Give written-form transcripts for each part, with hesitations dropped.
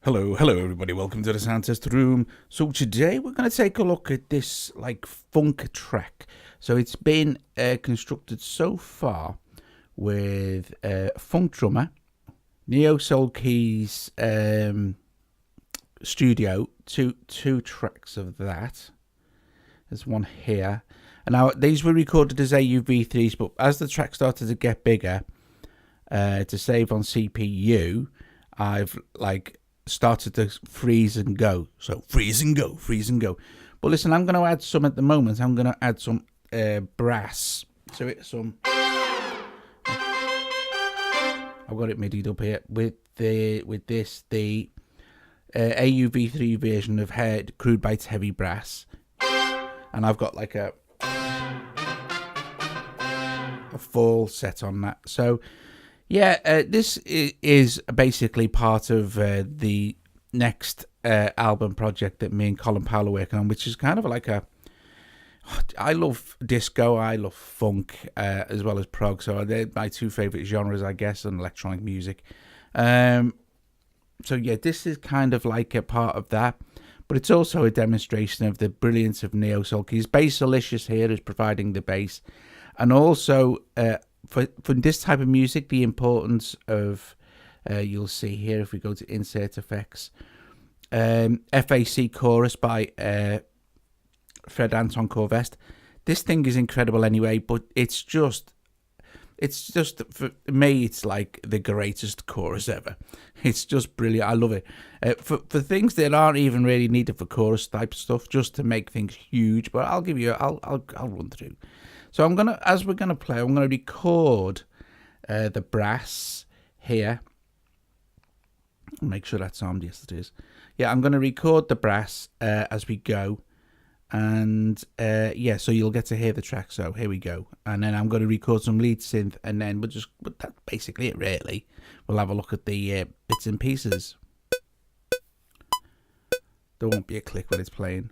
Hello everybody, welcome to the sound test room. So today we're going to take a look at this funk track. So it's been constructed so far with funk drummer, Neo Soul Keys studio, two tracks of that. There's one here. And now these were recorded as AUV3s, but as the track started to get bigger, to save on CPU, I've started to freeze and go. So freeze and go. But listen, I'm going to add some at the moment. I'm going to add some brass to it. I've got it midied up here with the AUV3 version of Crude Bytes Heavy Brass, and I've got a full set on that. So yeah, this is basically part of the next album project that me and Colin Powell are working on, which is kind of I love disco, I love funk, as well as prog, so they're my two favourite genres, I guess, and electronic music. So yeah, this is kind of a part of that, but it's also a demonstration of the brilliance of Neo Soul Keys. BASSalicious here is providing the bass, and also for this type of music, the importance of, you'll see here if we go to Insert Effects, FAC Chorus by Fred Anton Corvest. This thing is incredible anyway, but it's just for me, it's the greatest chorus ever. It's just brilliant. I love it. For things that aren't even really needed for chorus type stuff, just to make things huge. But I'll run through. So as we're gonna play, I'm gonna record the brass here. Make sure that's armed. Yes, it is. Yeah, I'm gonna record the brass as we go, and yeah, so you'll get to hear the track. So here we go, and then I'm gonna record some lead synth, and then but that's basically it. Really, we'll have a look at the bits and pieces. There won't be a click when it's playing.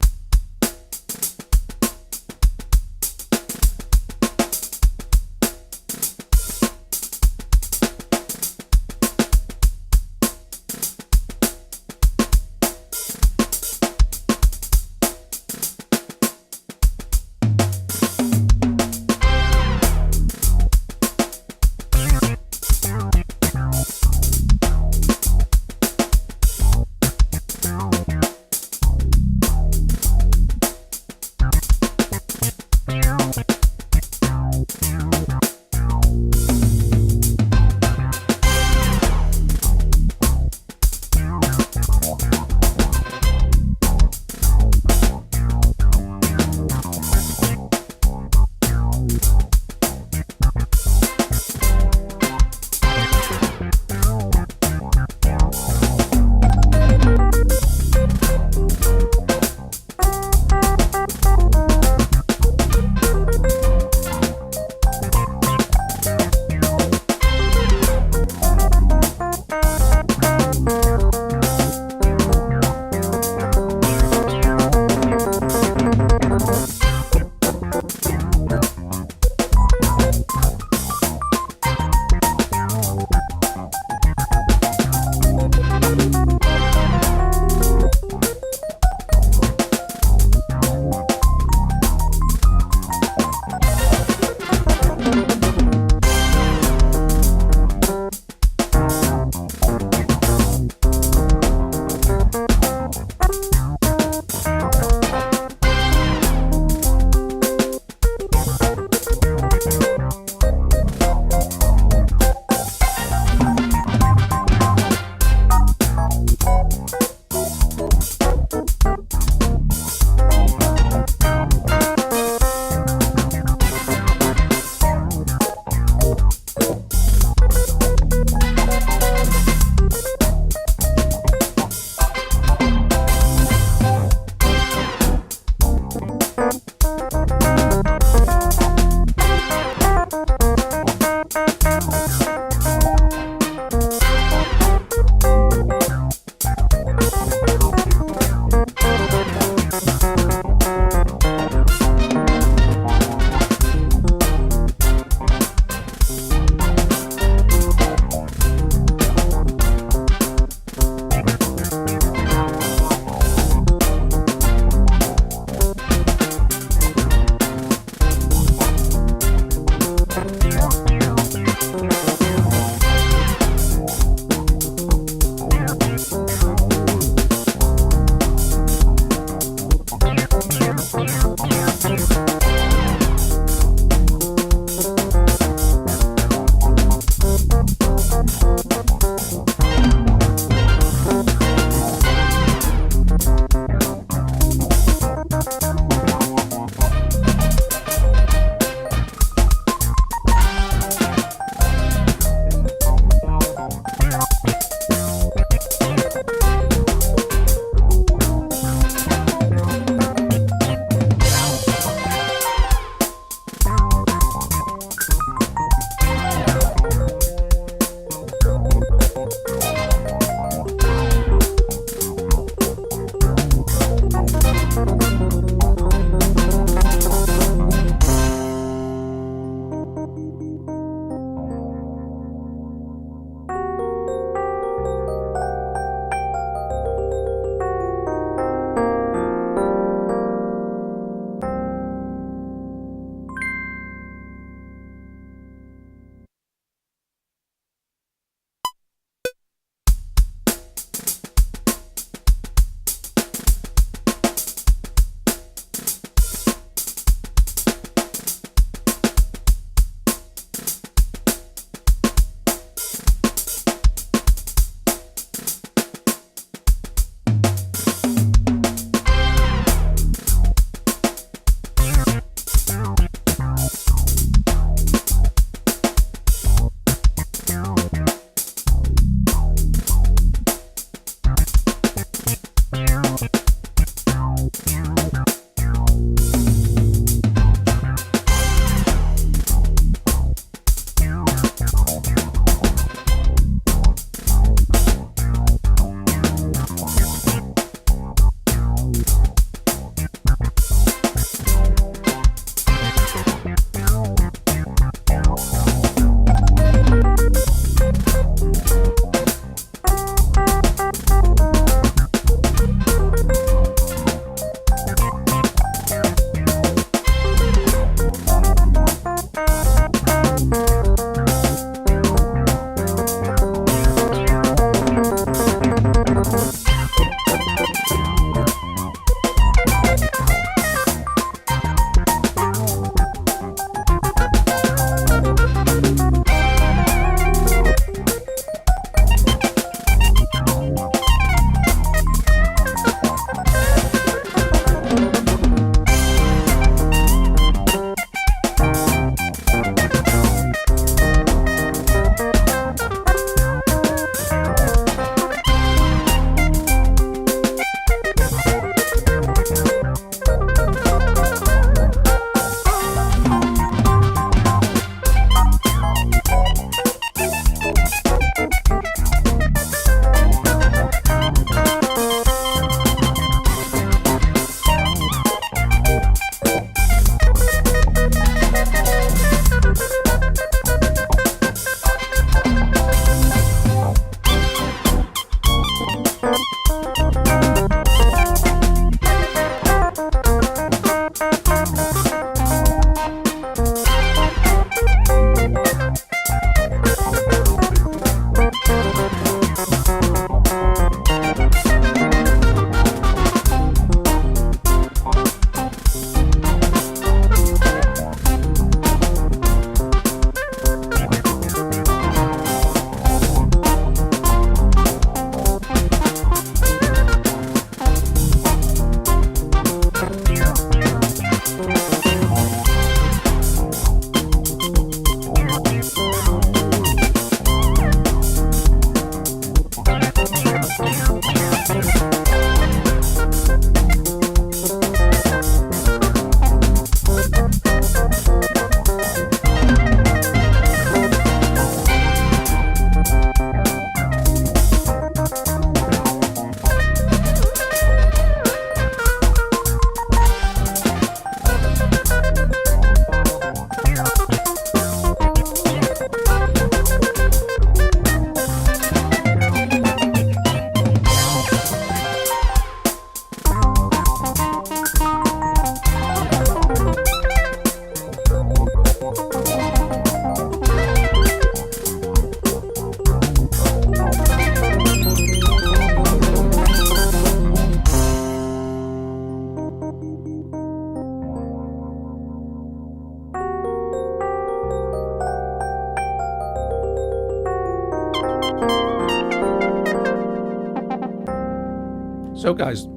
So guys,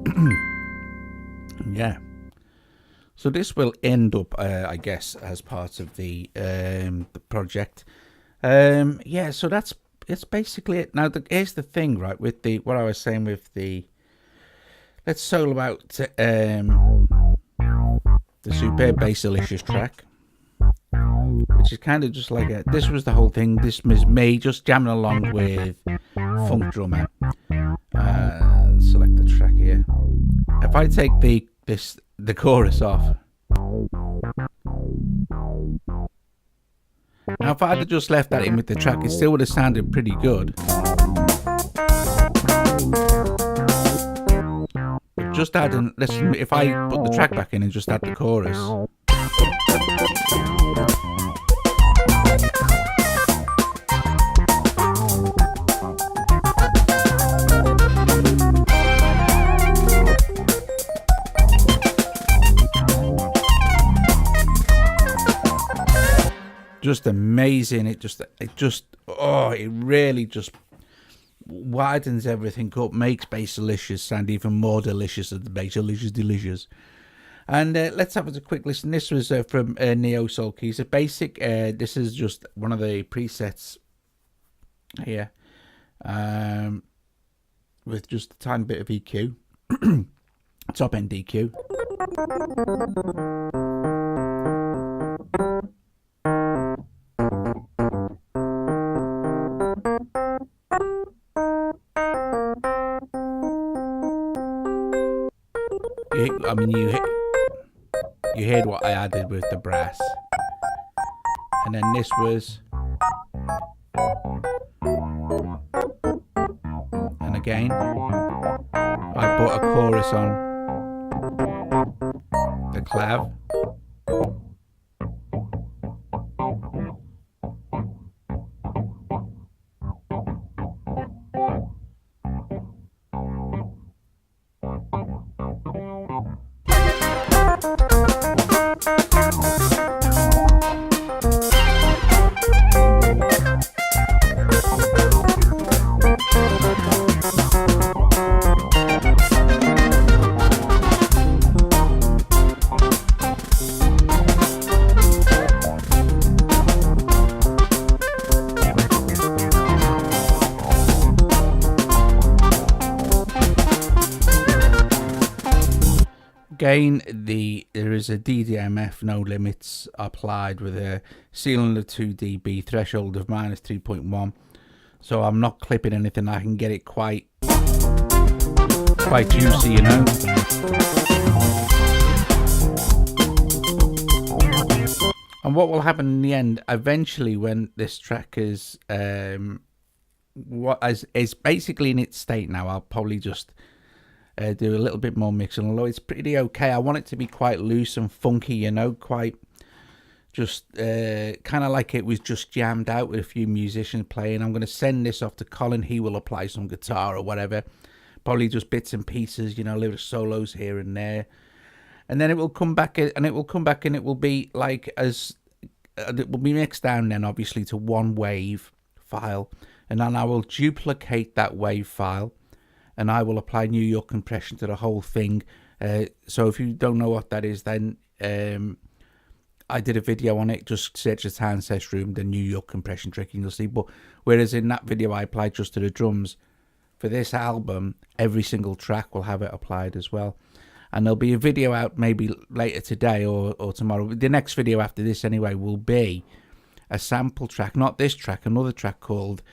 yeah. So this will end up, I guess, as part of the project. Yeah. So that's basically it. Now, here's the thing, right? With what I was saying with let's solo out the superb BASSalicious track, which is kind of just like this was the whole thing. This was me just jamming along with Funk Drummer. Select the track here. If I take the chorus off, now if I had just left that in with the track, it still would have sounded pretty good. But just add and listen. If I put the track back in and just add the chorus. Just amazing. It really just widens everything up, makes BASSalicious sound even more delicious than the BASSalicious delicious. And let's have a quick listen. This was from Neo Soul Keys. A basic. This is just one of the presets here, with just a tiny bit of EQ, top end EQ. I mean, you heard what I added with the brass, and then this was, and again I put a chorus on the clav. Again, there is a DDMF no limits applied with a ceiling of 2 dB, threshold of -3.1. So I'm not clipping anything. I can get it quite juicy, you know. And what will happen in the end, eventually, when this track is is basically in its state now, I'll probably just do a little bit more mixing, although it's pretty okay. I want it to be quite loose and funky, you know, quite just kind of like it was just jammed out with a few musicians playing. I'm going to send this off to Colin. He will apply some guitar or whatever, probably just bits and pieces, you know, little solos here and there, and then it will come back and it will be like it will be mixed down then obviously to one wave file, and then I will duplicate that wave file and I will apply New York compression to the whole thing. So if you don't know what that is, then I did a video on it. Just search the Town Sesh Room, the New York compression trick, and you'll see. But whereas in that video I applied just to the drums, for this album, every single track will have it applied as well. And there'll be a video out maybe later today or tomorrow. The next video after this anyway will be a sample track, not this track, another track called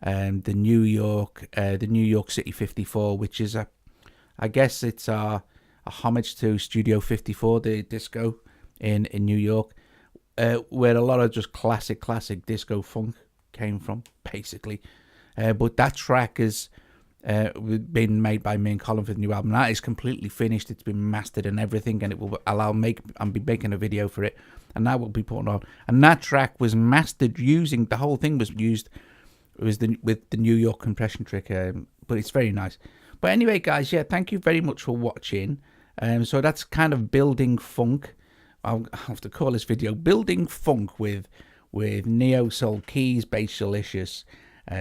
the New York City 54, which is I guess it's a homage to Studio 54, the disco in New York, where a lot of just classic disco funk came from, basically. But that track has been made by me and Colin for the new album. That is completely finished. It's been mastered and everything, and it will I'll be making a video for it, and that will be put on. And that track was mastered using, the whole thing was used. It was with the New York compression trick, but it's very nice. But anyway, guys, yeah, thank you very much for watching. So that's kind of building funk. I'll have to call this video "Building Funk" with Neo Soul Keys, BASSalicious,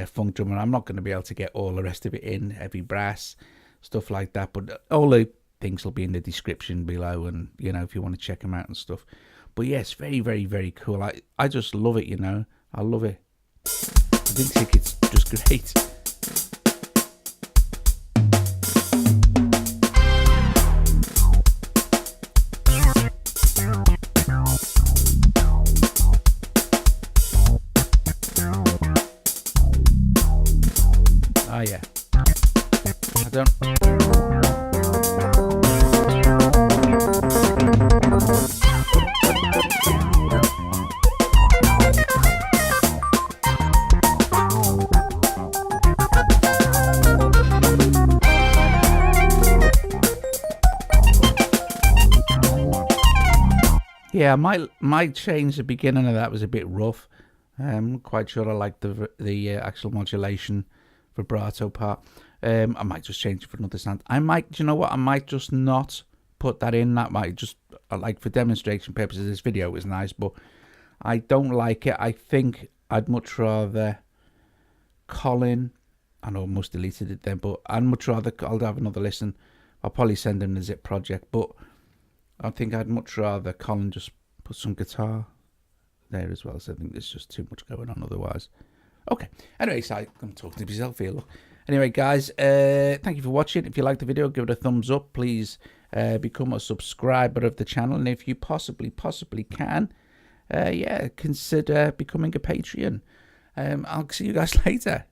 Funk Drummer. I'm not going to be able to get all the rest of it in, heavy brass. stuff like that. But all the things will be in the description below, and you know, if you want to check them out and stuff. But yeah, it's very, very, very cool. I just love it, you know. I love it. I didn't think it's just great. Oh yeah. I don't. Yeah, I might change the beginning of that. Was a bit rough. I'm quite sure I like the actual modulation vibrato part. I might just change it for another sound. I might, do you know what? I might just not put that in. That might just, like, for demonstration purposes, this video was nice, but I don't like it. I think I'd much rather Colin, I know I must have deleted it then, but I'd much rather, I'll have another listen. I'll probably send him the zip project, but I think I'd much rather Colin just put some guitar there as well. So I think there's just too much going on otherwise. Okay. Anyway, so I'm talking to myself here. Look. Anyway, guys, thank you for watching. If you like the video, give it a thumbs up. Please become a subscriber of the channel. And if you possibly can, yeah, consider becoming a Patreon. I'll see you guys later.